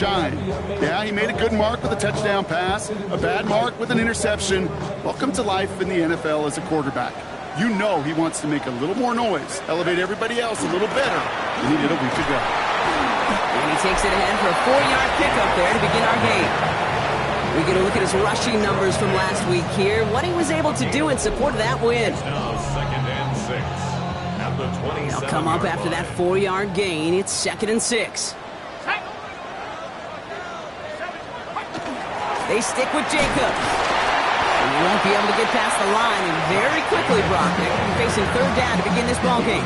shine. Yeah, he made a good mark with a touchdown pass, a bad mark with an interception. Welcome to life in the NFL as a quarterback. You know he wants to make a little more noise, elevate everybody else a little better than he did a week ago. And he takes it ahead for a 4-yard pickup there to begin our game. We get a look at his rushing numbers from last week here, what he was able to do in support of that win. Now 2nd and 6. At the 27. They'll come up after that 4-yard gain. It's 2nd and 6. They stick with Jacobs. And he won't be able to get past the line, and very quickly, Brock, they're going to be facing 3rd down to begin this ball game.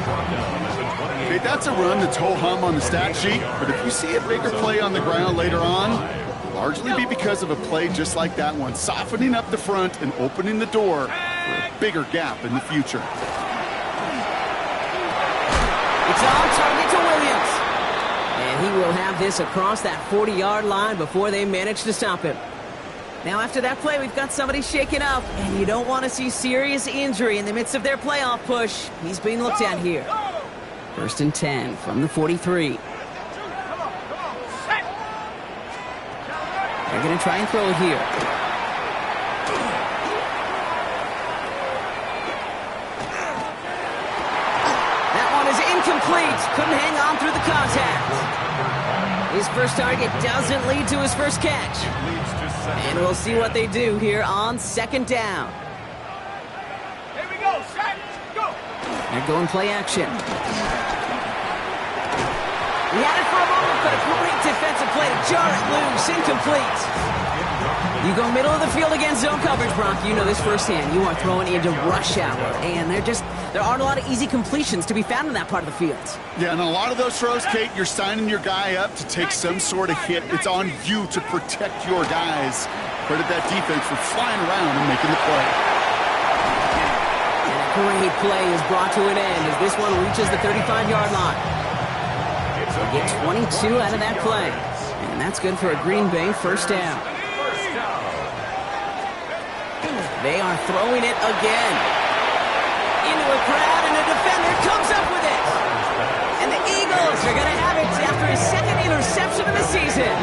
Okay, that's a run that's ho-hum on the stat sheet, but if you see a bigger play on the ground later on, largely be because of a play just like that one, softening up the front and opening the door for a bigger gap in the future. It's on target to Williams. And he will have this across that 40-yard line before they manage to stop him. Now, after that play, we've got somebody shaken up, and you don't want to see serious injury in the midst of their playoff push. He's being looked at here. 1st and 10 from the 43. They're going to try and throw it here. That one is incomplete. Couldn't hang on through the contact. His first target doesn't lead to his first catch. And we'll see what they do here on 2nd down. Here we go, set, go. They're going play action. He had it for a moment, but a great defensive play to jar it loose. Incomplete. You go middle of the field against zone coverage, Brock. You know this firsthand. You are throwing into rush hour, and there aren't a lot of easy completions to be found in that part of the field. Yeah, and a lot of those throws, Kate, you're signing your guy up to take some sort of hit. It's on you to protect your guys. Credit that defense for flying around and making the play. And a great play is brought to an end as this one reaches the 35-yard line. They get 22 out of that play, and that's good for a Green Bay 1st down. They are throwing it again. Into a crowd, and a defender comes up with it. And the Eagles are going to have it after his 2nd interception of the season.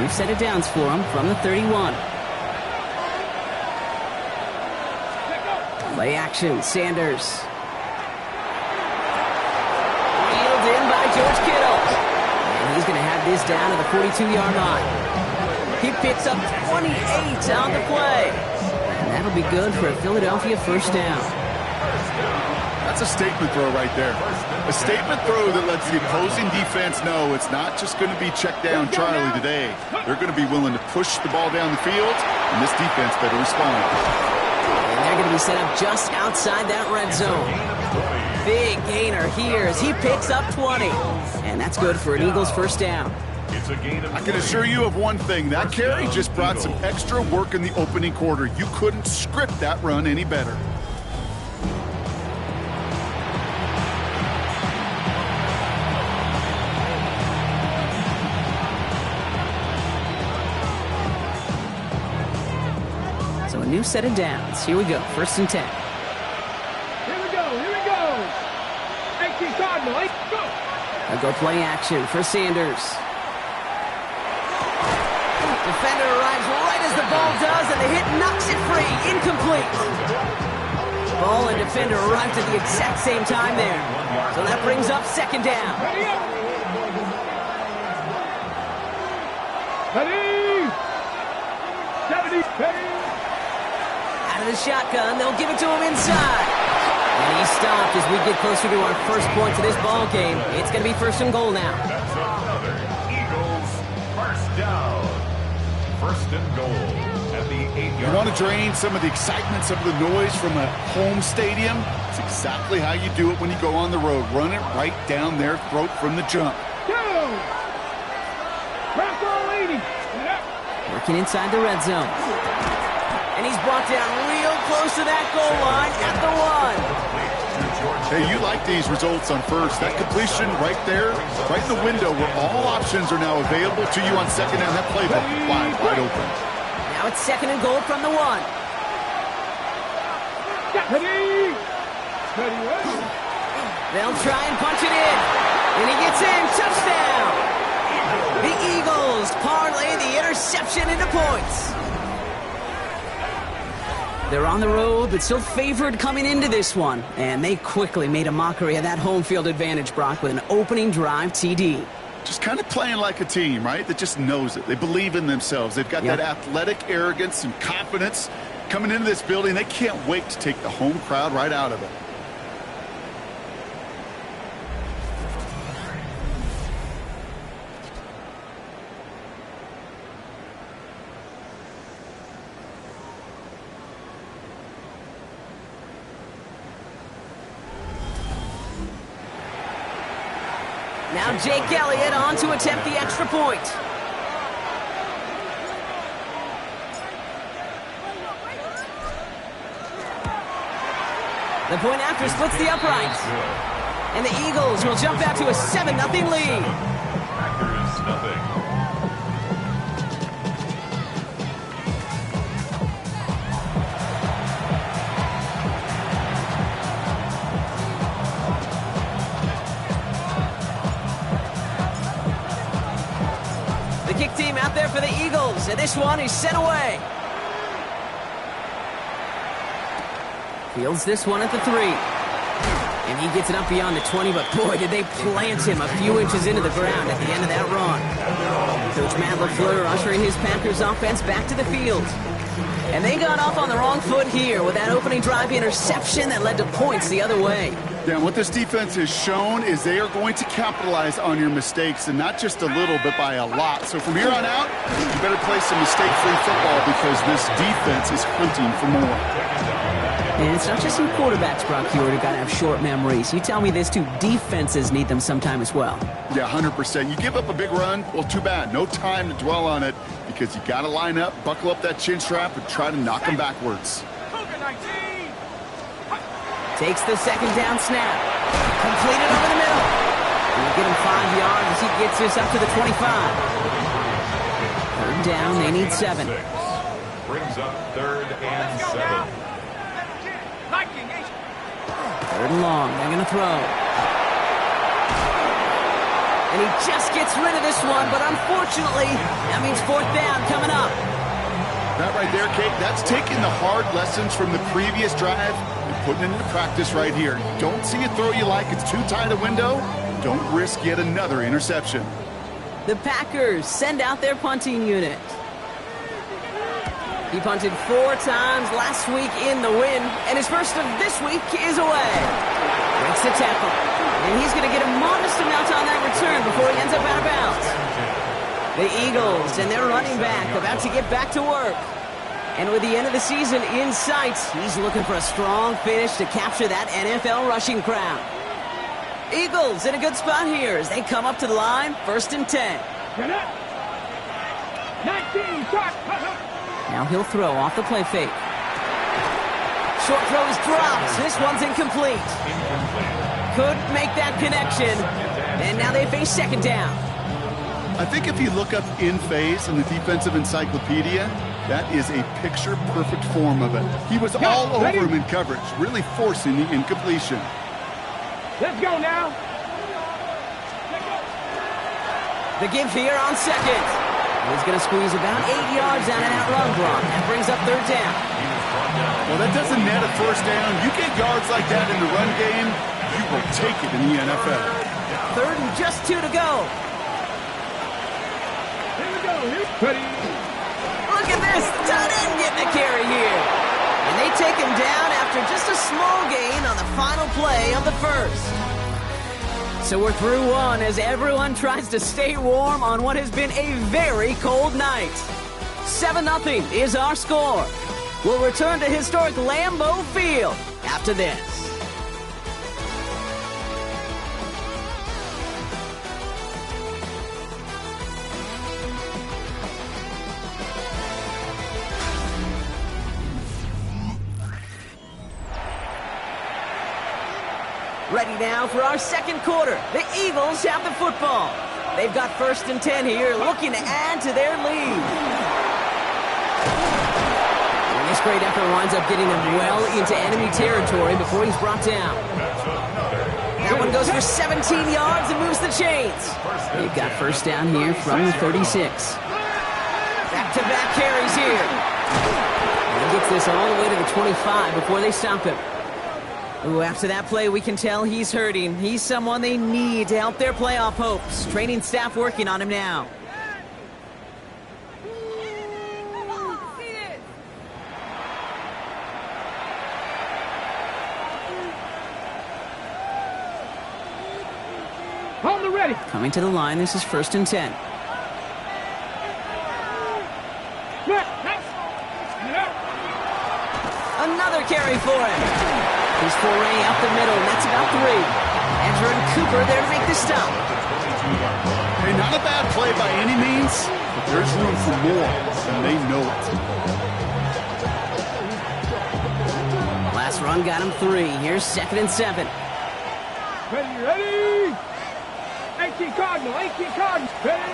We've set it downs for him from the 31. Play action, Sanders. Reeled in by George Kittle. And he's going to have this down to the 42-yard line. He picks up 28 on the play. And that'll be good for a Philadelphia 1st down. That's a statement throw right there. A statement throw that lets the opposing defense know it's not just going to be check down Charlie today. They're going to be willing to push the ball down the field, and this defense better respond. And they're going to be set up just outside that red zone. Big gainer here as he picks up 20. And that's good for an Eagles 1st down. I can assure you of one thing. That carry just brought some extra work in the opening quarter. You couldn't script that run any better. So a new set of downs. Here we go. 1st and 10. Here we go, here we go. 18 Cardinals, go. They'll go play action for Sanders. Defender arrives right as the ball does, and the hit knocks it free. Incomplete. Ball and defender arrived at the exact same time there. So that brings up 2nd down. Ready up. Ready. 70, ready. Out of the shotgun, they'll give it to him inside. And he's stopped as we get closer to our first point to this ball game. It's going to be 1st and goal now. That's another Eagles 1st down. 1st and goal at the 8-yard. You want to drain some of the excitement, some of the noise from a home stadium? It's exactly how you do it when you go on the road. Run it right down their throat from the jump. Go. Crack all 80. Working inside the red zone. And he's brought down real close to that goal line at the 1. Hey, you like these results on 1st. That completion right there, right in the window where all options are now available to you on 2nd down. That playbook wide open. Now it's 2nd and goal from the 1. Ready. Ready, ready. They'll try and punch it in. And he gets in. Touchdown! The Eagles parlay the interception into points. They're on the road, but still favored coming into this one. And they quickly made a mockery of that home field advantage, Brock, with an opening drive TD. Just kind of playing like a team, right? That just knows it. They believe in themselves. They've got that athletic arrogance and confidence coming into this building. They can't wait to take the home crowd right out of it. Now Jake Elliott on to attempt the extra point. The point after splits the uprights. And the Eagles will jump out to a 7-0 lead. Packers nothing. Kick team out there for the Eagles, and this one is sent away. Fields this one at the 3. And he gets it up beyond the 20, but boy, did they plant him a few inches into the ground at the end of that run. Coach Matt LaFleur ushering his Packers offense back to the field. And they got off on the wrong foot here with that opening drive interception that led to points the other way. Yeah, what this defense has shown is they are going to capitalize on your mistakes, and not just a little, but by a lot. So from here on out, you better play some mistake-free football because this defense is hunting for more. And it's not just some quarterbacks, Brock Huard, who got to have short memories. You tell me this too, defenses need them sometime as well. Yeah, 100%. You give up a big run, well, too bad. No time to dwell on it because you got to line up, buckle up that chin strap, and try to knock them backwards. Takes the second down snap. Completed over the middle. We'll get him 5 yards as he gets this up to the 25. Third down, they need 7. Brings up 3rd and 7. Third and long, they're going to throw. And he just gets rid of this one, but unfortunately, that means 4th down coming up. That right there, Kate, that's taking the hard lessons from the previous drive and putting it into practice right here. You don't see a throw you like, it's too tight a window, don't risk yet another interception. The Packers send out their punting unit. He punted 4 times last week in the win, and his first of this week is away. Breaks the tackle, and he's going to get a modest amount on that return before he ends up out of bounds. The Eagles and their running back about to get back to work. And with the end of the season in sight, he's looking for a strong finish to capture that NFL rushing crown. Eagles in a good spot here as they come up to the line, 1st and 10. 19, shot. Now he'll throw off the play fake. Short throw is dropped. This one's incomplete. Couldn't make that connection. And now they face 2nd down. I think if you look up in phase in the defensive encyclopedia, that is a picture-perfect form of it. He was all over him in coverage, really forcing the incompletion. Let's go now. The give here on 2nd. He's going to squeeze about 8 yards out of that run block. That brings up 3rd down. Well, that doesn't net a 1st down. You get yards like that in the run game, you will take it in the NFL. 3rd and just 2 to go. Here we go. Ready. Look at this. The tight end getting a carry here. And they take him down after just a small gain on the final play of the 1st. So we're through one as everyone tries to stay warm on what has been a very cold night. 7-0 is our score. We'll return to historic Lambeau Field after this. Ready now for our 2nd quarter. The Eagles have the football. They've got 1st and 10 here, looking to add to their lead. And this great effort winds up getting them well into enemy territory before he's brought down. That one one goes for 17 yards and moves the chains. They've got first down here from the 36. Back-to-back carries here. And he gets this all the way to the 25 before they stop him. Ooh, after that play, we can tell he's hurting. He's someone they need to help their playoff hopes. Training staff working on him now. On the ready. Coming to the line, this is 1st and 10. Another carry for him. His foray up the middle, and that's about 3. Ezra and Cooper there to make the stop. Hey, not a bad play by any means, but there's room for more, and they know it. Last run got him 3. Here's 2nd and 7. Ready. 18 Cardinal, 18 Cardinal. Ready.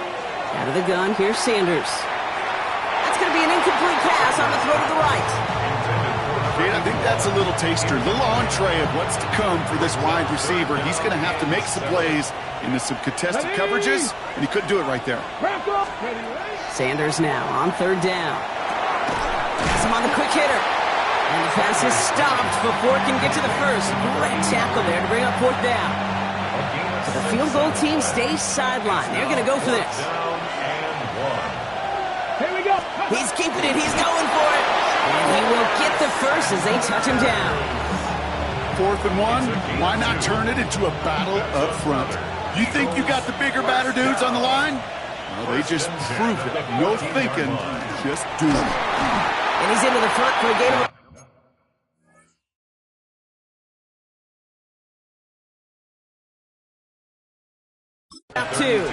Out of the gun, here's Sanders. That's going to be an incomplete pass on the throw to the right. Kate, I think that's a little taster, a little entree of what's to come for this wide receiver. He's going to have to make some plays into some contested coverages, and he couldn't do it right there. Sanders now on 3rd down. Pass him on the quick hitter. And the pass is stopped before it can get to the first. Great tackle there to bring up 4th down. So the field goal team stays sidelined. They're going to go for this. Here we go. He's keeping it. He's going for it. And he will get the first as they touch him down. 4th and 1, why not turn it into a battle up front? You think you got the bigger, badder dudes on the line? Well, they just proved it. No thinking, just do it. And he's into the front for a gain of 2.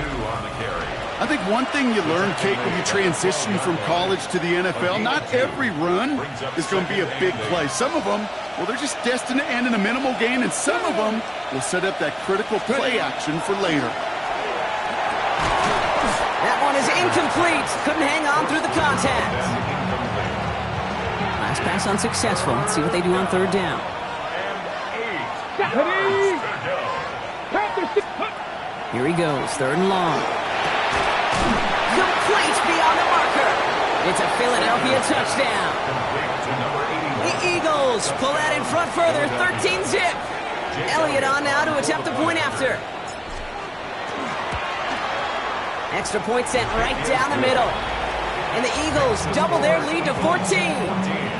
I think one thing you learn, Kate, when you transition from college to the NFL, not every run is going to be a big play. Some of them, well, they're just destined to end in a minimal gain, and some of them will set up that critical play action for later. That one is incomplete. Couldn't hang on through the contact. Last pass unsuccessful. Let's see what they do on 3rd down. Here he goes, 3rd and long. Complete beyond the marker. It's a Philadelphia touchdown. The Eagles pull that in front further, 13-zip. Elliott on now to attempt the point after. Extra point sent right down the middle. And the Eagles double their lead to 14.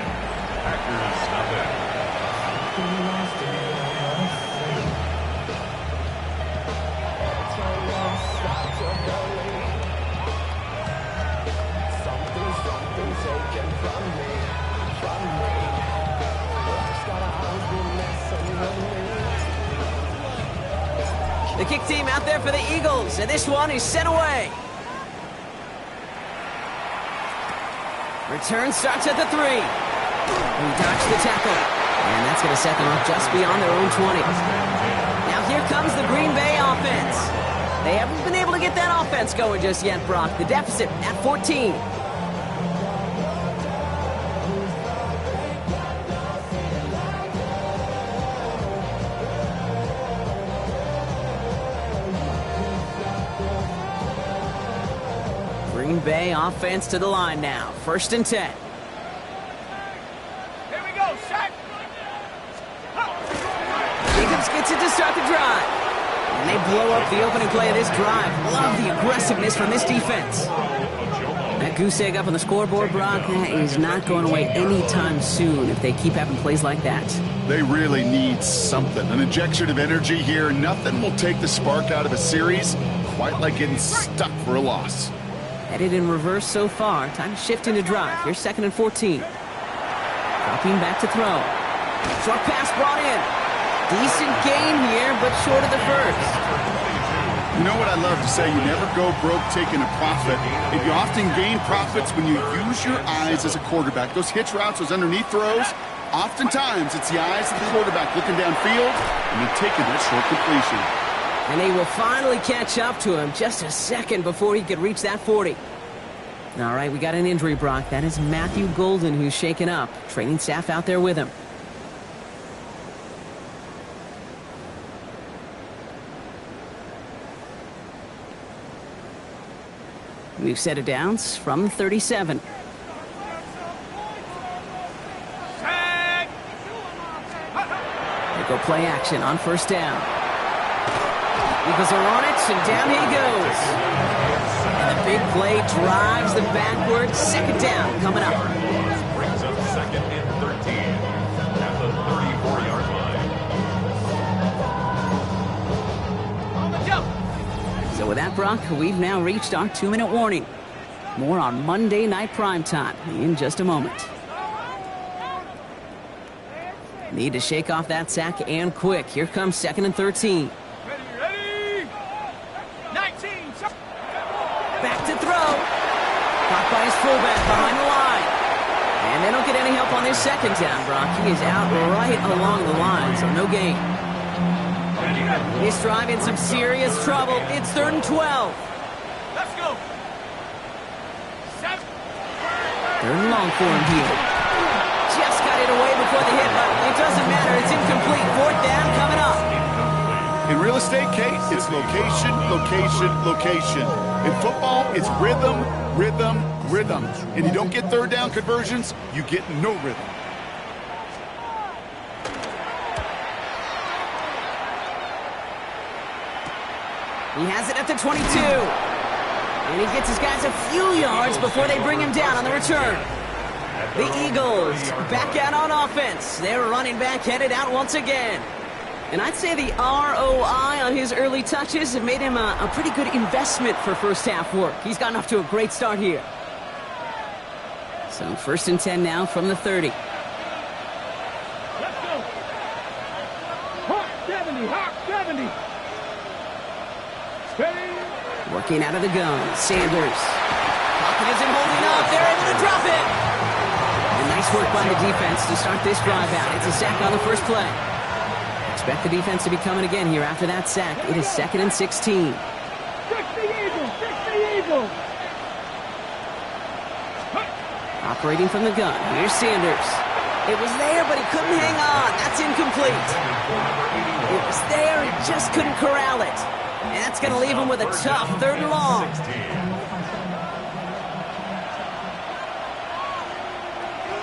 The kick team out there for the Eagles, and this one is sent away. Return starts at the 3. He dodged the tackle, and that's going to set them up just beyond their own 20. Now here comes the Green Bay offense. They haven't been able to get that offense going just yet, Brock. The deficit at 14. Green Bay offense to the line now. 1st and 10. Here we go, set. Jacobs gets it to start the drive. And they blow up the opening play of this drive. Love the aggressiveness from this defense. That goose egg up on the scoreboard, Brock, that is not going away anytime soon if they keep having plays like that. They really need something, an injection of energy here. Nothing will take the spark out of a series quite like getting stuck for a loss. Headed in reverse so far. Time to shift into drive. Here's 2nd and 14. Dropping back to throw. Short pass brought in. Decent gain here, but short of the first. You know what I love to say? You never go broke taking a profit. And you often gain profits when you use your eyes as a quarterback. Those hitch routes, those underneath throws, oftentimes it's the eyes of the quarterback looking downfield and then taking that short completion. And they will finally catch up to him just a second before he could reach that 40. All right, we got an injury, Brock. That is Matthew Golden who's shaken up. Training staff out there with him. We've set it down from 37. They go play action on first down. Eagles are on it, and down he goes. And the big play drives them backwards. Second down coming up. Brings up second and 13 at the 34-yard line. So with that, Brock, we've now reached our 2-minute warning. More on Monday Night Primetime in just a moment. Need to shake off that sack and quick. Here comes second and 13. Ready? 19. Back to throw. Caught by his fullback behind the line. And they don't get any help on this second down, Brock. He is out right along the line, so no gain. This drive in some serious trouble. It's 3rd and 12. Let's go. 3rd and long for him here. Just got it away before the hit, but it doesn't matter. It's incomplete. 4th down coming up. In real estate, Kate, it's location, location, location. In football, it's rhythm, rhythm, rhythm. And you don't get 3rd down conversions, you get no rhythm. He has it at the 22. And he gets his guys a few yards before they bring him down on the return. The Eagles back out on offense. Their running back headed out once again. And I'd say the ROI on his early touches have made him a pretty good investment for first half work. He's gotten off to a great start here. So 1st and 10 now from the 30. Let's go. Hawk 70. Hawk 70. Ready? Working out of the gun, Sanders. Pocket isn't holding up. They're able to drop it. And nice work by the defense to start this drive out. It's a sack on the first play. Expect the defense to be coming again here after that sack. It is 2nd and 16. 60 Eagles. 60 Eagles. Operating from the gun. Here's Sanders. It was there, but he couldn't hang on. That's incomplete. It was there, he just couldn't corral it. And that's going to leave him with a tough 3rd and long.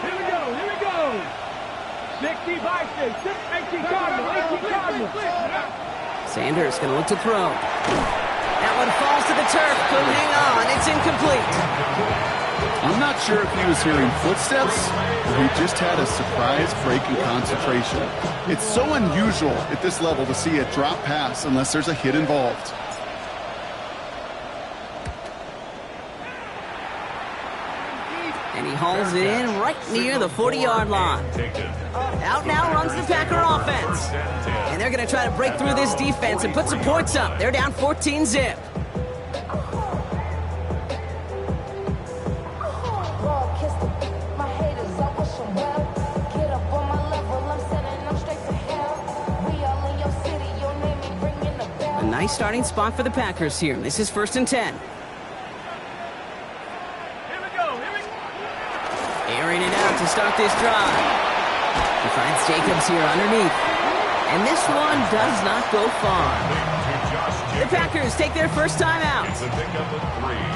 Here we go. Here we go. 60 Vikings. 18 Cardinals. 18 Cardinals. Sanders going to look to throw. That one falls to the turf. Couldn't hang on. It's incomplete. I'm not sure if he was hearing footsteps or he just had a surprise break in concentration. It's so unusual at this level to see a drop pass unless there's a hit involved. And he hauls it in right near the 40-yard line. Out now runs the Packer offense. And they're going to try to break through this defense and put some points up. They're down 14-zip. A nice starting spot for the Packers here. This is 1st and 10. Airing it out to start this drive. He finds Jacobs here underneath. And this one does not go far. The Packers take their first time out.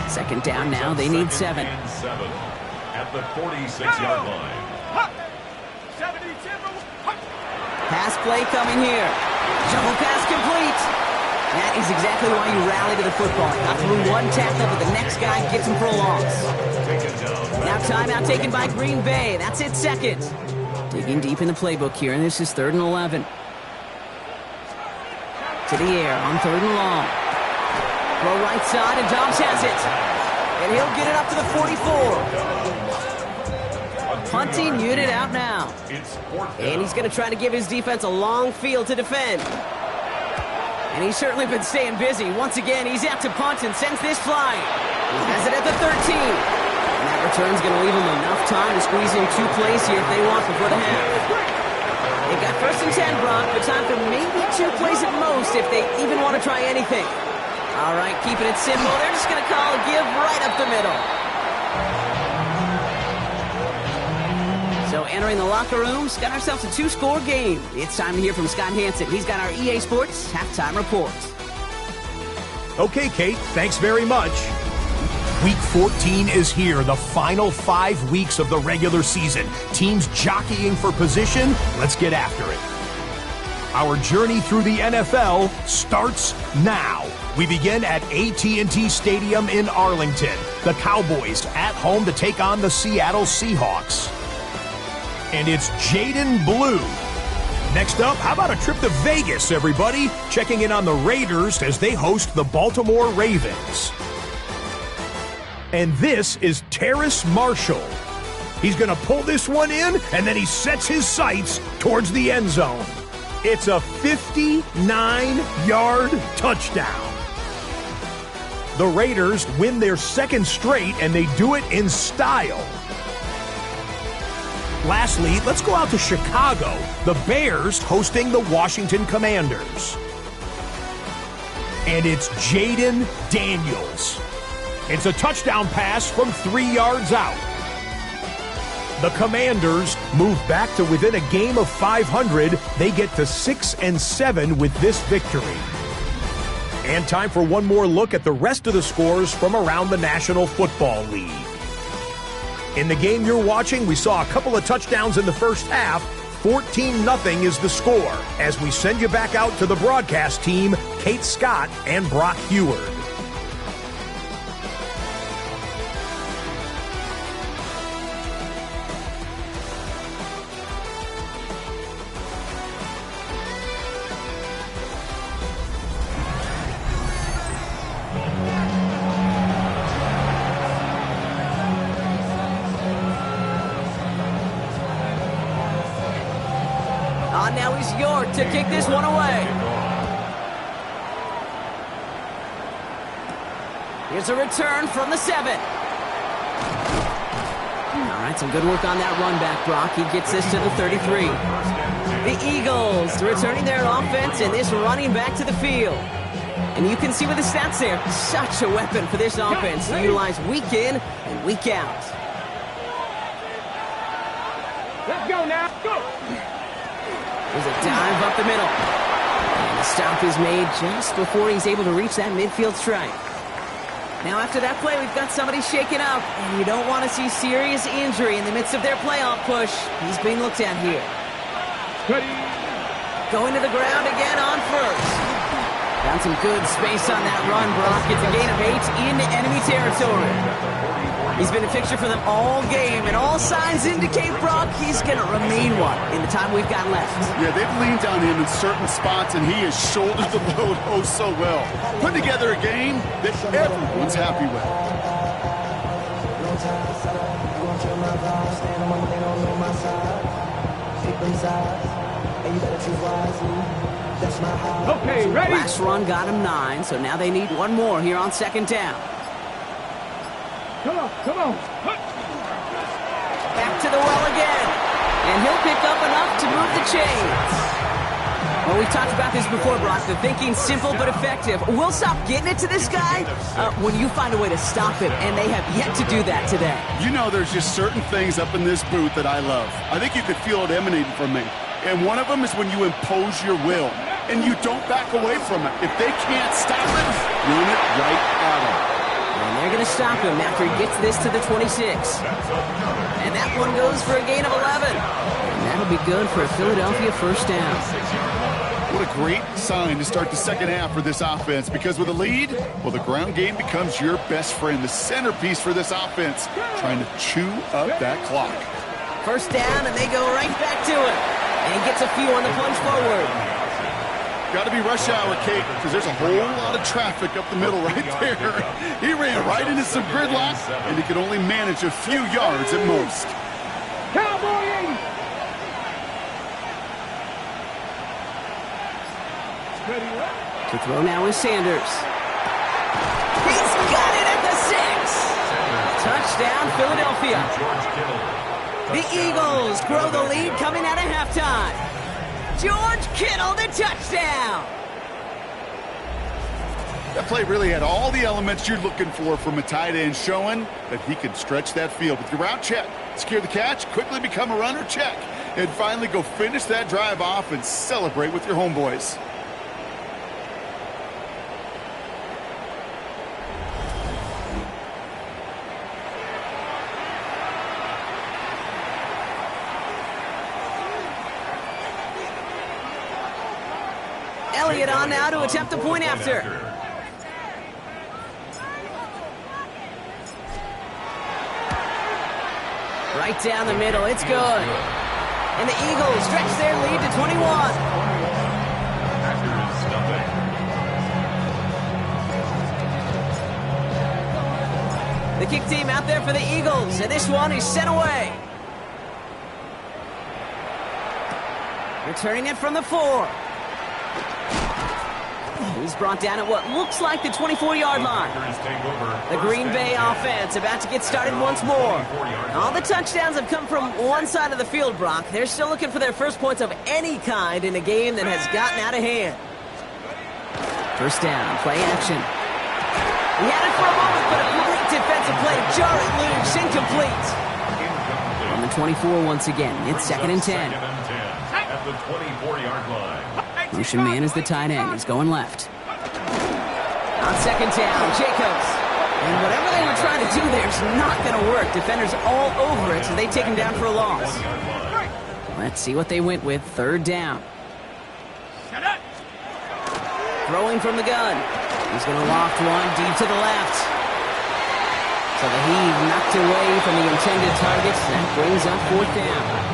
2nd down now. They need 7. At the 46-yard line. Pass play coming here. Shovel pass complete. That is exactly why you rally to the football. Got through one tackle, but the next guy gets him for a loss. Now timeout taken by Green Bay. That's it, 2nd. Digging deep in the playbook here, and this is 3rd and 11. To the air on 3rd and long. Throw right side, and Dobbs has it. And he'll get it up to the 44. Punting unit out now. And he's going to try to give his defense a long field to defend. And he's certainly been staying busy. Once again, he's out to punt and sends this flying. He has it at the 13. And that return's going to leave him enough time to squeeze in 2 plays here if they want before the half. They got 1st and 10, Brock, but time for maybe 2 plays at most if they even want to try anything. All right, keeping it simple. They're just going to call a give right up the middle. So entering the locker rooms, got ourselves a 2-score game. It's time to hear from Scott Hansen. He's got our EA Sports halftime report. Okay, Kate, thanks very much. Week 14 is here, the final 5 weeks of the regular season. Teams jockeying for position. Let's get after it. Our journey through the NFL starts now. We begin at AT&T Stadium in Arlington. The Cowboys at home to take on the Seattle Seahawks. And it's Jaden Blue. Next up, how about a trip to Vegas, everybody? Checking in on the Raiders as they host the Baltimore Ravens. And this is Terrace Marshall. He's going to pull this one in, and then he sets his sights towards the end zone. It's a 59-yard touchdown. The Raiders win their second straight, and they do it in style. Lastly, let's go out to Chicago. The Bears hosting the Washington Commanders. And it's Jaden Daniels. It's a touchdown pass from 3 yards out. The Commanders move back to within a game of 500. They get to 6-7 with this victory. And time for one more look at the rest of the scores from around the National Football League. In the game you're watching, we saw a couple of touchdowns in the first half. 14-0 is the score as we send you back out to the broadcast team, Kate Scott and Brock Heward. Now he's York to kick this one away. Here's a return from the 7. All right, some good work on that run back, Brock. He gets this to the 33. The Eagles returning their offense and this running back to the field. And you can see with the stats there, such a weapon for this offense to utilize week in and week out. Let's go now. Go. There's a dive up the middle. And the stop is made just before he's able to reach that midfield strike. Now after that play, we've got somebody shaken up, and you don't want to see serious injury in the midst of their playoff push. He's being looked at here. Going to the ground again on first. Found some good space on that run, Brock. It's a gain of 8 into enemy territory. He's been a fixture for them all game, and all signs indicate, Brock, he's going to remain one in the time we've got left. Yeah, they've leaned on him in certain spots, and he has shouldered the load oh so well. Put together a game that everyone's happy with. Okay, ready? Last run got him 9, so now they need one more here on second down. Come on, come on. Back to the well again. And he'll pick up enough to move the chains. Well, we've talked about this before, Brock. The thinking's simple but effective. We'll stop getting it to this guy when you find a way to stop him, and they have yet to do that today. You know, there's just certain things up in this booth that I love. I think you could feel it emanating from me. And one of them is when you impose your will, and you don't back away from it. If they can't stop it, run it right at them. And they're going to stop him after he gets this to the 26. And that one goes for a gain of 11. And that'll be good for a Philadelphia first down. What a great sign to start the second half for this offense, because with a lead, well, the ground game becomes your best friend, the centerpiece for this offense, trying to chew up that clock. First down, and they go right back to it. And he gets a few on the plunge forward. Got to be rush hour, Kate, because there's a whole lot of traffic up the middle right there. He ran right into some gridlock, and he could only manage a few yards at most. Cowboy 80. To throw now is Sanders. He's got it at the 6. Touchdown, Philadelphia. The Eagles grow the lead coming out of halftime. George Kittle, the touchdown. That play really had all the elements you're looking for from a tight end, showing that he can stretch that field with your route check, secure the catch, quickly become a runner check, and finally go finish that drive off and celebrate with your homeboys. it on now to attempt the point after. Right down the middle, it's good. And the Eagles stretch their lead to 21. Packers stuffing. The kick team out there for the Eagles, and this one is sent away. Returning it from the 4. He's brought down at what looks like the 24-yard line. The Green Bay offense about to get started once more. All the touchdowns have come from one side of the field, Brock. They're still looking for their first points of any kind in a game that has gotten out of hand. First down, play action. He had it for a moment, but a complete defensive play. Jar it loose, incomplete. On the 24 once again, it's 2nd and 10. At the 24-yard line. Motion man is the tight end. He's going left. On 2nd down, Jacobs. And whatever they were trying to do there is not going to work. Defenders all over it, so they take him down for a loss. Let's see what they went with. 3rd down. Throwing from the gun. He's going to loft one deep to the left. So the heave knocked away from the intended targets. That brings up 4th down.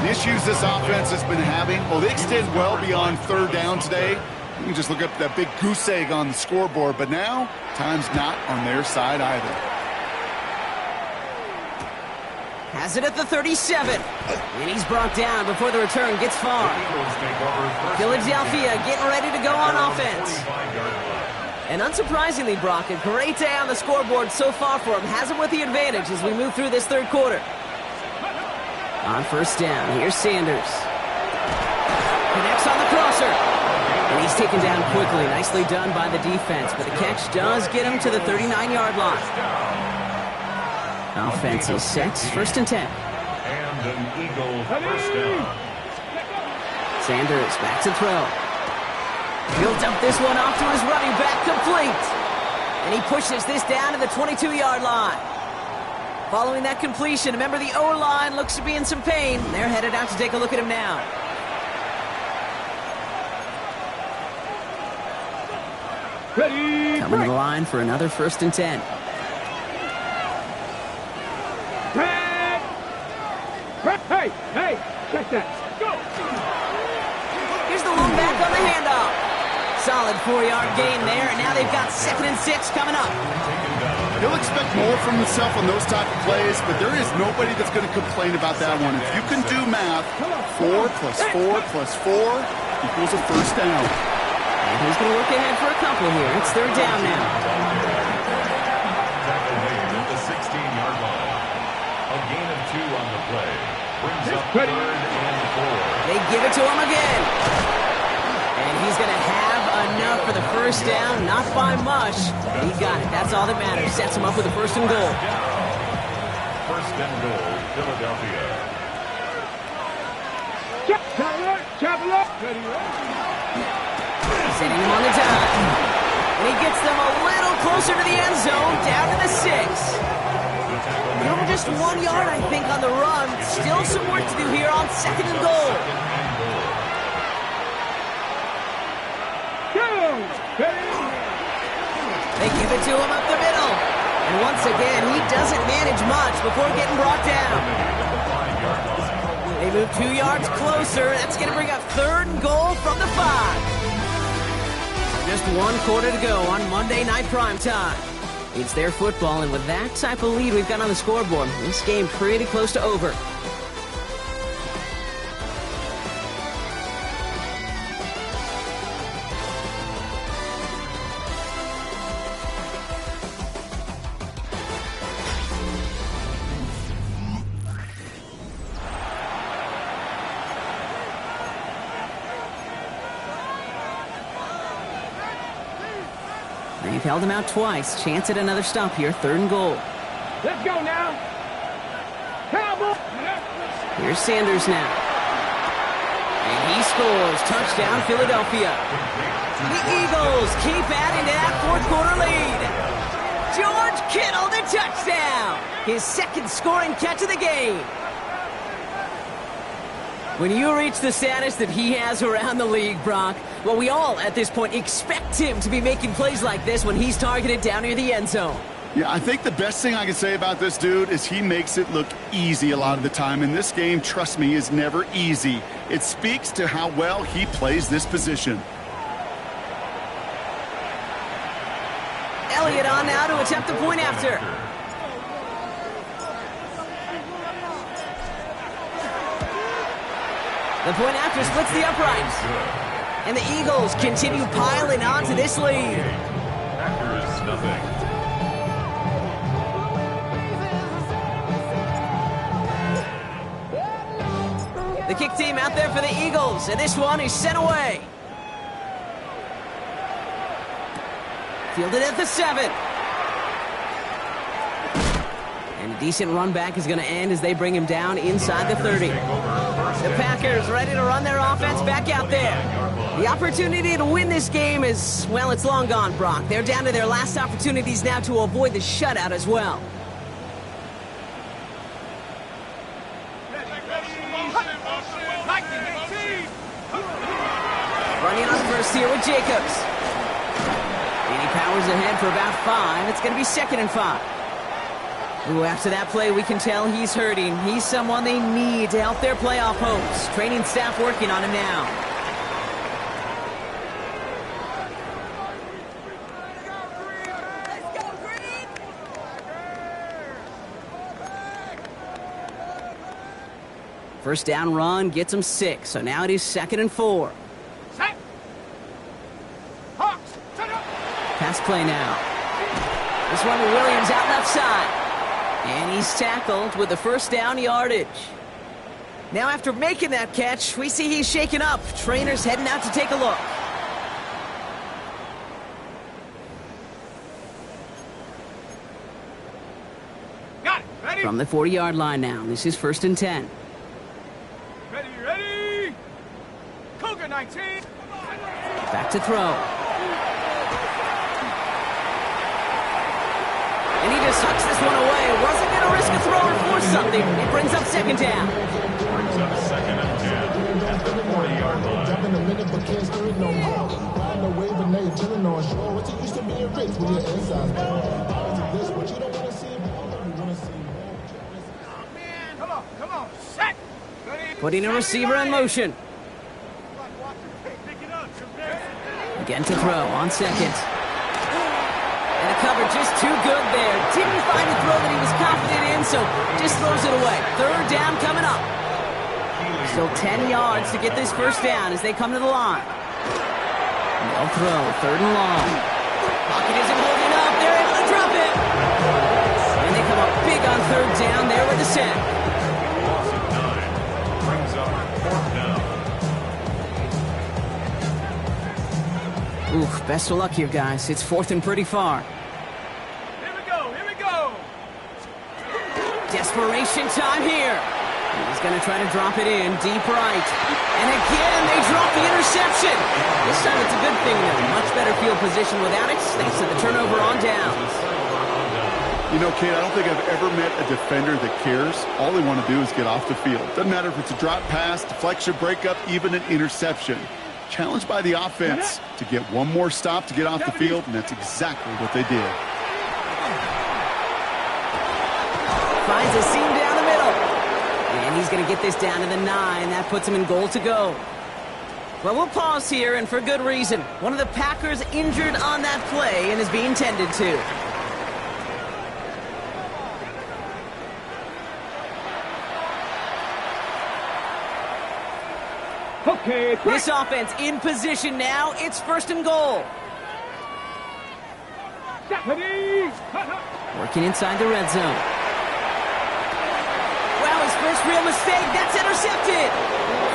The issues this offense has been having, well, they extend well beyond 3rd down today. You can just look up that big goose egg on the scoreboard, but now time's not on their side either. Has it at the 37. And he's brought down before the return gets far. Philadelphia getting ready to go on offense. And unsurprisingly, Brock, a great day on the scoreboard so far for him. Has him with the advantage as we move through this 3rd quarter. On 1st down, here's Sanders. Connects on the crosser. And he's taken down quickly. Nicely done by the defense, but the catch does get him to the 39-yard line. Offense is set. 1st and 10. And an Eagle first down. Sanders back to throw. Builds up this one off to his running back, complete. And he pushes this down to the 22-yard line. Following that completion, remember the O-line looks to be in some pain. They're headed out to take a look at him now. Ready. Coming to the line for another 1st and 10. Hey, check that. Go. Here's the lone back on the handoff. Solid 4-yard gain there, and now they've got 2nd and 6 coming up. He'll expect more from himself on those type of plays, but there is nobody that's going to complain about that one. If you can do math, 4 plus 4 plus 4 equals a first down. And he's going to look ahead for a couple here. It's 3rd down now. Tackle made at the 16-yard line. A gain of 2 on the play. Brings up 3rd and 4. They give it to him again. And he's going to have enough for the first down, not by much. He got it. That's all that matters. Sets him up with a 1st and goal. 1st and goal, Philadelphia. Traveler. Setting him on the dime. And he gets them a little closer to the end zone, down to the 6. Over just 1 yard, I think, on the run. Still some work to do here on 2nd and goal. They give it to him up the middle. And once again, he doesn't manage much before getting brought down. They move 2 yards closer. That's going to bring up 3rd and goal from the 5. Just 1 quarter to go on Monday Night Primetime. It's their football, and with that type of lead we've got on the scoreboard, this game pretty close to over. They've held him out twice. Chance at another stop here. 3rd and goal. Let's go now. Cowboy. Here's Sanders now. And he scores. Touchdown, Philadelphia. The Eagles keep adding to that 4th quarter lead. George Kittle, the touchdown. His 2nd scoring catch of the game. When you reach the status that he has around the league, Brock, Well, we all, at this point, expect him to be making plays like this when he's targeted down near the end zone. Yeah, I think the best thing I can say about this dude is he makes it look easy a lot of the time. And this game, trust me, is never easy. It speaks to how well he plays this position. Elliott on now to attempt the point after. The point after splits the uprights. And the Eagles continue piling on to this lead. Packers nothing. The kick team out there for the Eagles, and this one is sent away. Fielded at the 7. And a decent run back is going to end as they bring him down inside the 30. The Packers ready to run their offense back out there. The opportunity to win this game is, well, it's long gone, Brock. They're down to their last opportunities now to avoid the shutout as well. Running on first here with Jacobs. And he powers ahead for about 5. It's going to be 2nd and 5. Ooh, after that play, we can tell he's hurting. He's someone they need to help their playoff hopes. Training staff working on him now. First down run gets him 6, so now it is 2nd and 4. Pass play now. This one to Williams out left side. And he's tackled with the first down yardage. Now after making that catch, we see he's shaken up. Trainer's heading out to take a look. Got it. Ready? From the 40-yard line now, this is 1st and 10. Ready. Cougar 19. Back to throw. And he just sucks this one away. Wasn't going to risk a throw or force something. It brings up 2nd down. Brings up 2nd and 10 at the 40-yard line. Jumping a minute but can't stir it no more. Find a wave and they chilling on shore. What's it used to being rich when your inside's gone? This what you don't want to see. You want to see more. Come on. Set. Ready. Putting a receiver in motion. Pick it up. Again to throw on 2nd. And a cover just too good there. Didn't find a throw that he was confident in, so just throws it away. 3rd down coming up. Still 10 yards to get this first down as they come to the line. No throw, 3rd and long. Pocket isn't holding up. They're able to drop it. And they come up big on 3rd down there with the sack. Loss of 9. Brings up 4th down. Ooh, best of luck here, guys. It's 4th and pretty far. Here we go. Desperation time here. He's going to try to drop it in deep right. And again, they drop the interception. This time it's a good thing, though. Much better field position without it, thanks to the turnover on downs. You know, Kate, I don't think I've ever met a defender that cares. All they want to do is get off the field. Doesn't matter if it's a drop pass, deflection, breakup, even an interception. Challenged by the offense to get one more stop to get off the field, and that's exactly what they did. Finds a seam down the middle. And he's going to get this down to the 9. That puts him in goal to go. Well, we'll pause here, and for good reason. One of the Packers injured on that play and is being tended to. Okay. This offense in position now. It's 1st and goal. Ready. Working inside the red zone. Wow, his first real mistake. That's intercepted.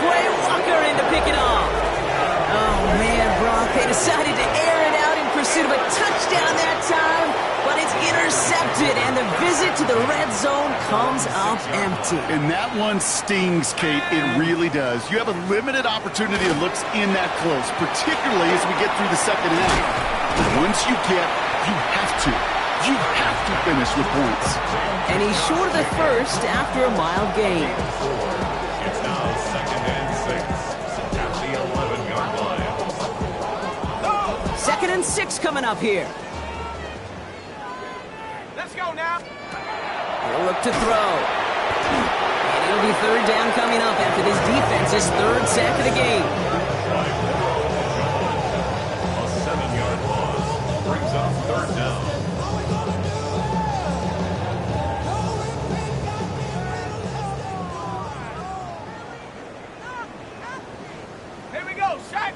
Quay Walker in to pick it off. Oh, man, Brock. They decided to air it out in pursuit of a touchdown that time, but it's intercepted, and the visit to the red zone comes up empty. And that one stings, Kate. It really does. You have a limited opportunity that looks in that close, particularly as we get through the 2nd half. Once you have to finish with points. And he's short of the first after a mild gain. It's now 2nd and 6 at the 11-yard line. 2nd and 6 coming up here. Let's go now. He'll look to throw. And it'll be 3rd down coming up after this defense's 3rd sack of the game. A 7-yard loss brings up 3rd down. Here we go, Shaq.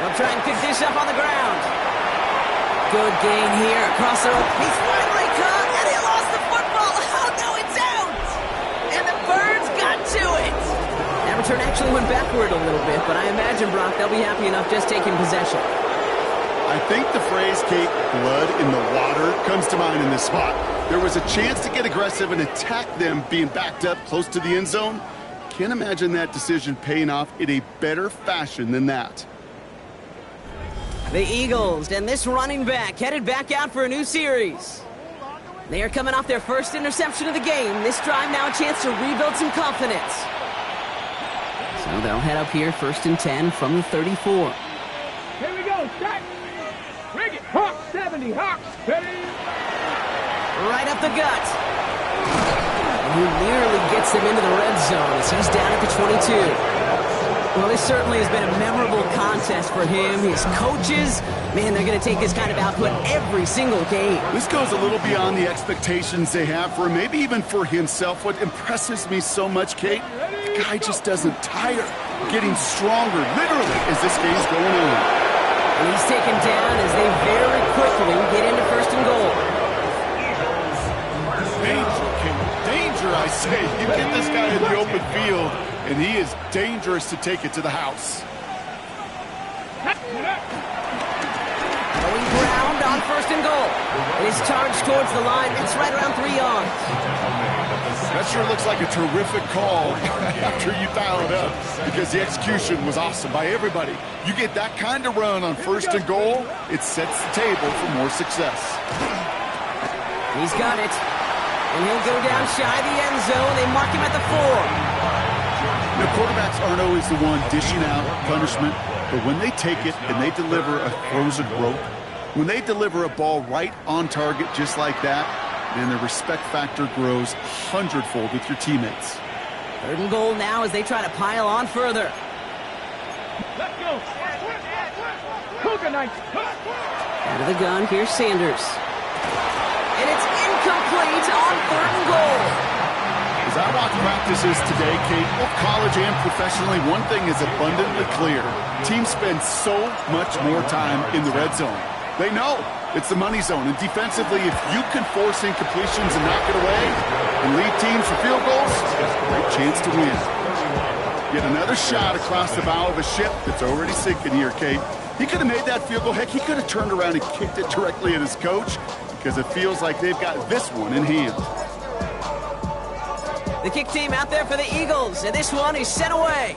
They'll try and pick this up on the ground. Good gain here across the road. He's finally caught, and he lost the football. Oh, no, it's out. And the Birds got to it. That return actually went backward a little bit, but I imagine, Brock, they'll be happy enough just taking possession. I think the phrase, Kate, blood in the water, comes to mind in this spot. There was a chance to get aggressive and attack them being backed up close to the end zone. Can't imagine that decision paying off in a better fashion than that. The Eagles and this running back headed back out for a new series. They are coming off their first interception of the game. This drive now a chance to rebuild some confidence. So they'll head up here 1st and 10 from the 34. Here we go, Shaq. Bring it. Hawk 70. Hawk. Ready. Right up the gut. And he nearly gets them into the red zone as he's down at the 22. Well, this certainly has been a memorable contest for him. His coaches, man, they're going to take this kind of output every single game. This goes a little beyond the expectations they have for him, maybe even for himself. What impresses me so much, Kate, the guy just doesn't tire. Getting stronger, literally, as this game's going on. And he's taken down as they very quickly get into 1st and goal. Danger, Kate. Danger, I say. You get this guy in the open field, and he is dangerous to take it to the house. Going ground on 1st and goal. And his charge towards the line, it's right around 3 yards. That sure looks like a terrific call after you dial it up, because the execution was awesome by everybody. You get that kind of run on 1st and goal, it sets the table for more success. He's got it. And he'll go down shy of the end zone. They mark him at the 4. Now, quarterbacks aren't always the one dishing out punishment, but when they take it and they deliver a frozen rope, when they deliver a ball right on target just like that, then the respect factor grows 100-fold with your teammates. 3rd and goal now as they try to pile on further. Let's go. Cougar Knights. Out of the gun, here's Sanders. And it's incomplete on 3rd and goal. As I watch practices today, Kate, both college and professionally, one thing is abundantly clear. Teams spend so much more time in the red zone. They know it's the money zone, and defensively, if you can force incompletions and knock it away and lead teams for field goals, great chance to win. Yet another shot across the bow of a ship that's already sinking here, Kate. He could have made that field goal. Heck, he could have turned around and kicked it directly at his coach, because it feels like they've got this one in hand. The kick team out there for the Eagles, and this one is sent away.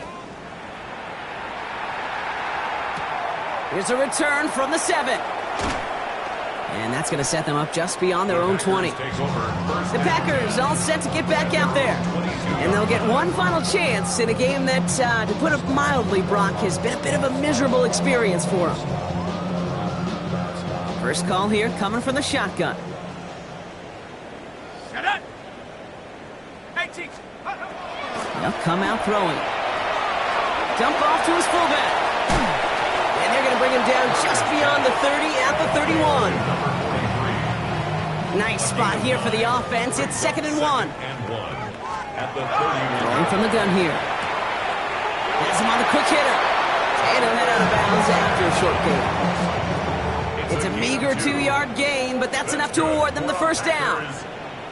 Here's a return from the 7. And that's going to set them up just beyond their own 20. The Packers all set to get back out there. And they'll get one final chance in a game that, to put it mildly, Brock, has been a bit of a miserable experience for them. First call here coming from the shotgun. Shut up. Hey, Chief. They'll come out throwing. Dump off to his fullback. And they're going to bring him down just beyond the 30 at the 31. Nice spot here for the offense. It's 2nd and 1. Throwing from the gun here. Has him on the quick hitter. And he'll head out of bounds after a short gain. It's a meager 2-yard gain, but that's enough to award them the 1st down.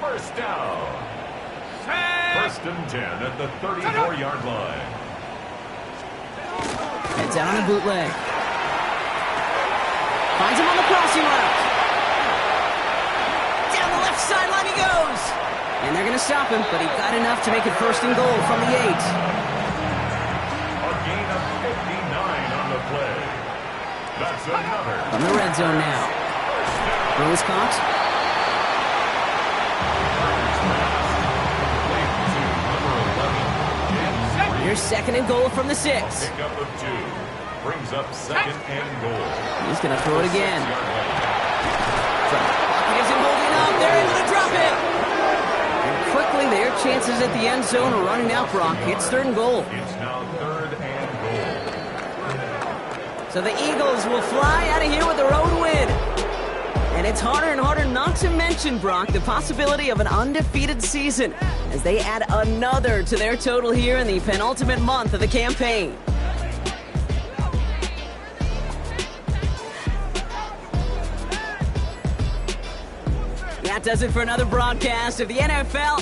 First down. 1st and 10 at the 34-yard line. Heads out on a bootleg. Finds him on the crossing route. Down the left sideline he goes. And they're going to stop him, but he got enough to make it 1st and goal from the 8. A gain of 59 on the play. That's another. From the red zone now. Throw is caught. Here's 2nd and goal from the 6. Pickup of 2. brings up second and goal. He's going to throw it again. He isn't holding up. They're able to drop it. And quickly, their chances at the end zone are running out, Brock. It's third and goal. It's now third and goal. So the Eagles will fly out of here with a road win. And it's harder and harder not to mention, Brock, the possibility of an undefeated season as they add another to their total here in the penultimate month of the campaign. That does it for another broadcast of the NFL